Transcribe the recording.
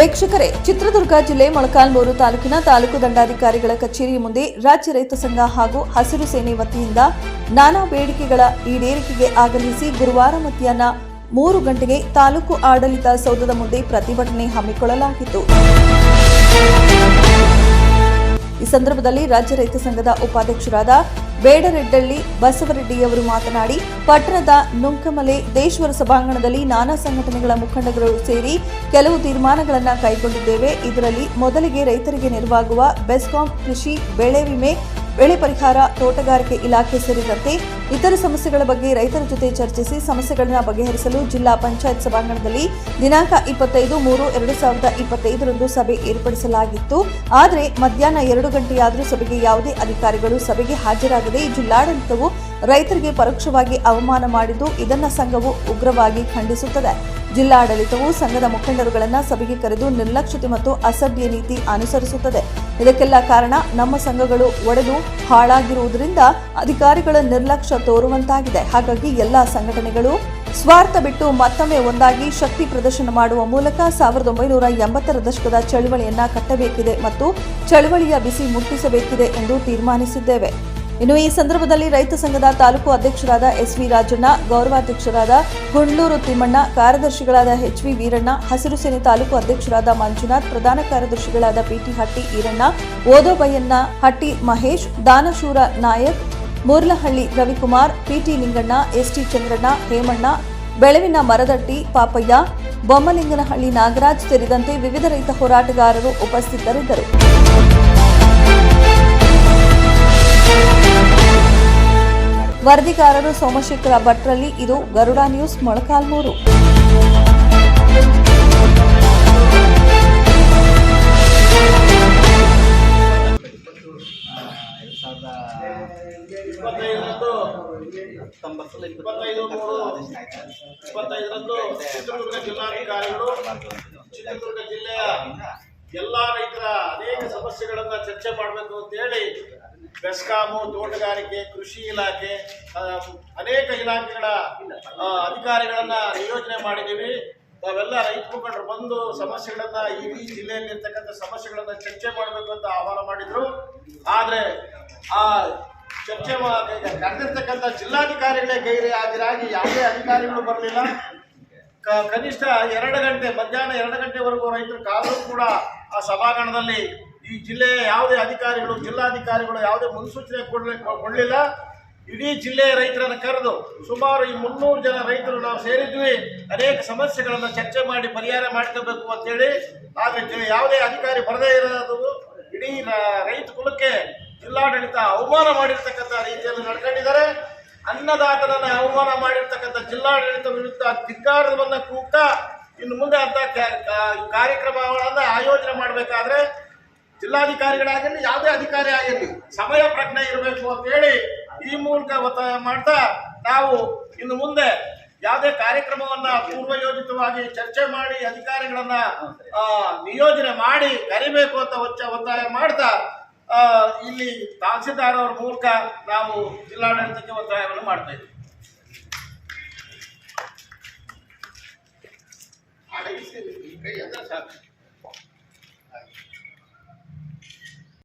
ವೀಕ್ಷಕರೇ, ಚಿತ್ರದುರ್ಗ ಜಿಲ್ಲೆ ಮೊಳಕಾಲ್ಮೂರು ತಾಲೂಕಿನ ತಾಲೂಕು ದಂಡಾಧಿಕಾರಿಗಳ ಕಚೇರಿ ಮುಂದೆ ರಾಜ್ಯ ರೈತ ಸಂಘ ಹಾಗೂ ಹಸಿರು ಸೇನೆ ವತಿಯಿಂದ ನಾನಾ ಬೇಡಿಕೆಗಳ ಈಡೇರಿಕೆಗೆ ಆಗ್ರಹಿಸಿ ಗುರುವಾರ ಮಧ್ಯಾಹ್ನ 3 ಗಂಟೆಗೆ ತಾಲೂಕು ಆಡಳಿತ ಸೌಧದ ಮುಂದೆ ಪ್ರತಿಭಟನೆ ಹಮ್ಮಿಕೊಳ್ಳಲಾಗಿತ್ತು. ಈ ಸಂದರ್ಭದಲ್ಲಿ ರಾಜ್ಯ ರೈತ ಸಂಘದ ಉಪಾಧ್ಯಕ್ಷರಾದ ಬೇಡರೆಡ್ಡಳ್ಳಿ ಬಸವರೆಡ್ಡಿಯವರು ಮಾತನಾಡಿ, ಪಟ್ಟಣದ ನುಂಕಮಲೆ ದೇಶ್ವರ ಸಭಾಂಗಣದಲ್ಲಿ ನಾನಾ ಸಂಘಟನೆಗಳ ಮುಖಂಡರು ಸೇರಿ ಕೆಲವು ತೀರ್ಮಾನಗಳನ್ನು ಕೈಗೊಂಡಿದ್ದೇವೆ. ಇದರಲ್ಲಿ ಮೊದಲಿಗೆ ರೈತರಿಗೆ ನೆರವಾಗುವ ಬೆಸ್ಕಾಂ, ಕೃಷಿ, ಬೆಳೆ ವಿಮೆ, ಬೆಳೆ ಪರಿಹಾರ, ತೋಟಗಾರಿಕೆ ಇಲಾಖೆ ಸೇರಿದಂತೆ ಇತರ ಸಮಸ್ಯೆಗಳ ಬಗ್ಗೆ ರೈತರ ಜೊತೆ ಚರ್ಚಿಸಿ ಸಮಸ್ಯೆಗಳನ್ನು ಬಗೆಹರಿಸಲು ಜಿಲ್ಲಾ ಪಂಚಾಯತ್ ಸಭಾಂಗಣದಲ್ಲಿ ದಿನಾಂಕ 25/3/2025 ಸಭೆ ಏರ್ಪಡಿಸಲಾಗಿತ್ತು. ಆದರೆ ಮಧ್ಯಾಹ್ನ 2 ಗಂಟೆಯಾದರೂ ಸಭೆಗೆ ಯಾವುದೇ ಅಧಿಕಾರಿಗಳು ಸಭೆಗೆ ಹಾಜರಾಗದೆ ಜಿಲ್ಲಾಡಳಿತವು ರೈತರಿಗೆ ಪರೋಕ್ಷವಾಗಿ ಅವಮಾನ ಮಾಡಿದ್ದು, ಇದನ್ನು ಸಂಘವು ಉಗ್ರವಾಗಿ ಖಂಡಿಸುತ್ತದೆ. ಜಿಲ್ಲಾಡಳಿತವು ಸಂಘದ ಮುಖಂಡರುಗಳನ್ನು ಸಭೆಗೆ ಕರೆದು ನಿರ್ಲಕ್ಷ್ಯತೆ ಮತ್ತು ಅಸಭ್ಯ ನೀತಿ ಅನುಸರಿಸುತ್ತದೆ. ಇದಕ್ಕೆಲ್ಲ ಕಾರಣ ನಮ್ಮ ಸಂಘಗಳು ಒಡೆದು ಹಾಳಾಗಿರುವುದರಿಂದ ಅಧಿಕಾರಿಗಳ ನಿರ್ಲಕ್ಷ್ಯ ತೋರುವಂತಾಗಿದೆ. ಹಾಗಾಗಿ ಎಲ್ಲಾ ಸಂಘಟನೆಗಳು ಸ್ವಾರ್ಥ ಬಿಟ್ಟು ಮತ್ತೊಮ್ಮೆ ಒಂದಾಗಿ ಶಕ್ತಿ ಪ್ರದರ್ಶನ ಮಾಡುವ ಮೂಲಕ 1980ರ ದಶಕದ ಚಳವಳಿಯನ್ನ ಕಟ್ಟಬೇಕಿದೆ ಮತ್ತು ಚಳವಳಿಯ ಬಿಸಿ ಮುಟ್ಟಿಸಬೇಕಿದೆ ಎಂದು ತೀರ್ಮಾನಿಸಿದ್ದೇವೆ. ಇನ್ನು ಈ ಸಂದರ್ಭದಲ್ಲಿ ರೈತ ಸಂಘದ ತಾಲೂಕು ಅಧ್ಯಕ್ಷರಾದ ಎಸ್.ವಿ. ರಾಜಣ್ಣ, ಗೌರವಾಧ್ಯಕ್ಷರಾದ ಗುಂಡ್ಲೂರು ತಿಮ್ಮಣ್ಣ, ಕಾರ್ಯದರ್ಶಿಗಳಾದ ಎಚ್.ವಿ. ವೀರಣ್ಣ, ಹಸಿರು ಸೇನೆ ತಾಲೂಕು ಅಧ್ಯಕ್ಷರಾದ ಮಂಜುನಾಥ್, ಪ್ರಧಾನ ಕಾರ್ಯದರ್ಶಿಗಳಾದ ಪಿಟಿ ಹಟ್ಟಿ ಈರಣ್ಣ, ಓದೋಬಯ್ಯಣ್ಣ, ಹಟ್ಟಿ ಮಹೇಶ್, ದಾನಶೂರ ನಾಯಕ್, ಮೂರ್ಲಹಳ್ಳಿ ರವಿಕುಮಾರ್, ಪಿಟಿ ಲಿಂಗಣ್ಣ, ಎಸ್ಟಿ ಚಂದ್ರಣ್ಣ, ಹೇಮಣ್ಣ, ಬೆಳವಿನ ಮರದಟ್ಟಿ ಪಾಪಯ್ಯ, ಬೊಮ್ಮಲಿಂಗನಹಳ್ಳಿ ನಾಗರಾಜ್ ಸೇರಿದಂತೆ ವಿವಿಧ ರೈತ ಹೋರಾಟಗಾರರು ಉಪಸ್ಥಿತರಿದ್ದರು. ವರದಿಗಾರರು ಸೋಮಶೇಖರ ಭಟ್ರಲ್ಲಿ. ಇದು ಗರುಡ ನ್ಯೂಸ್, ಮೊಳಕಾಲ್ಮೂರು. ಚಿತ್ರದುರ್ಗ ಜಿಲ್ಲಾಧಿಕಾರಿಗಳು ಚಿತ್ರದುರ್ಗ ಜಿಲ್ಲೆಯ ಎಲ್ಲಾ ರೈತರ ಅನೇಕ ಸಮಸ್ಯೆಗಳನ್ನ ಚರ್ಚೆ ಮಾಡಬೇಕು ಅಂತ ಹೇಳಿ ಬೆಸ್ಕಾಮು, ತೋಟಗಾರಿಕೆ, ಕೃಷಿ ಇಲಾಖೆ, ಅನೇಕ ಇಲಾಖೆಗಳ ಅಧಿಕಾರಿಗಳನ್ನ ನಿಯೋಜನೆ ಮಾಡಿದ್ದೀವಿ. ನಾವೆಲ್ಲ ರೈತ ಮುಖಂಡರು ಬಂದು ಸಮಸ್ಯೆಗಳನ್ನ ಇಡೀ ಜಿಲ್ಲೆಯಲ್ಲಿರ್ತಕ್ಕಂಥ ಸಮಸ್ಯೆಗಳನ್ನ ಚರ್ಚೆ ಮಾಡಬೇಕು ಅಂತ ಆಹ್ವಾನ ಮಾಡಿದ್ರು. ಆದ್ರೆ ಆ ಚರ್ಚೆ ಕರೆದಿರ್ತಕ್ಕಂಥ ಜಿಲ್ಲಾಧಿಕಾರಿಗಳೇ ಗೈರು ಹಾಜರಾಗಿ ಯಾವುದೇ ಅಧಿಕಾರಿಗಳು ಬರಲಿಲ್ಲ. ಕನಿಷ್ಠ 2 ಗಂಟೆ ಮಧ್ಯಾಹ್ನ 2 ಗಂಟೆವರೆಗೂ ರೈತರು ಕಾದರೂ ಕೂಡ ಆ ಸಭಾಂಗಣದಲ್ಲಿ ಈ ಜಿಲ್ಲೆಯ ಯಾವುದೇ ಅಧಿಕಾರಿಗಳು, ಜಿಲ್ಲಾಧಿಕಾರಿಗಳು ಯಾವುದೇ ಮುನ್ಸೂಚನೆ ಕೊಡಲಿಲ್ಲ. ಇಡೀ ಜಿಲ್ಲೆಯ ರೈತರನ್ನು ಕರೆದು ಸುಮಾರು ಈ 300 ಜನ ರೈತರು ನಾವು ಸೇರಿದ್ವಿ. ಅನೇಕ ಸಮಸ್ಯೆಗಳನ್ನು ಚರ್ಚೆ ಮಾಡಿ ಪರಿಹಾರ ಮಾಡ್ಕೋಬೇಕು ಅಂತೇಳಿ. ಆದರೆ ಯಾವುದೇ ಅಧಿಕಾರಿ ಬರದೇ ಇರೋದು ಇಡೀ ರೈತ ಕುಲಕ್ಕೆ ಜಿಲ್ಲಾಡಳಿತ ಅವಮಾನ ಮಾಡಿರ್ತಕ್ಕಂಥ ರೀತಿಯಲ್ಲಿ ನಡ್ಕೊಂಡಿದ್ದಾರೆ. ಅನ್ನದಾತನನ್ನ ಅವಮಾನ ಮಾಡಿರ್ತಕ್ಕಂಥ ಜಿಲ್ಲಾಡಳಿತ ವಿರುದ್ಧ ಧಿಕ್ಕಾರವನ್ನ ಕೂಗ್ತಾ ಇನ್ನು ಮುಂದೆ ಅಂತ ಕಾರ್ಯಕ್ರಮಗಳನ್ನು ಆಯೋಜನೆ ಮಾಡಬೇಕಾದ್ರೆ ಜಿಲ್ಲಾಧಿಕಾರಿಗಳಾಗಿರಲಿ, ಯಾವುದೇ ಅಧಿಕಾರಿ ಆಗಿರಲಿ, ಸಮಯ ಪ್ರಜ್ಞೆ ಇರಬೇಕು ಅಂತ ಹೇಳಿ ಈ ಮೂಲಕ ಒತ್ತಾಯ ಮಾಡ್ತಾ ನಾವು ಇನ್ನು ಮುಂದೆ ಯಾವುದೇ ಕಾರ್ಯಕ್ರಮವನ್ನ ಪೂರ್ವಯೋಜಿತವಾಗಿ ಚರ್ಚೆ ಮಾಡಿ ಅಧಿಕಾರಿಗಳನ್ನ ನಿಯೋಜನೆ ಮಾಡಿ ಕರಿಬೇಕು ಅಂತ ಒತ್ತಾಯ ಮಾಡ್ತಾ ಇಲ್ಲಿ ತಹಸೀಲ್ದಾರ್ ಅವರ ಮೂಲಕ ನಾವು ಜಿಲ್ಲಾಡಳಿತಕ್ಕೆ ಒತ್ತಾಯವನ್ನು ಮಾಡ್ತಾ ಇದ್ದೀವಿ.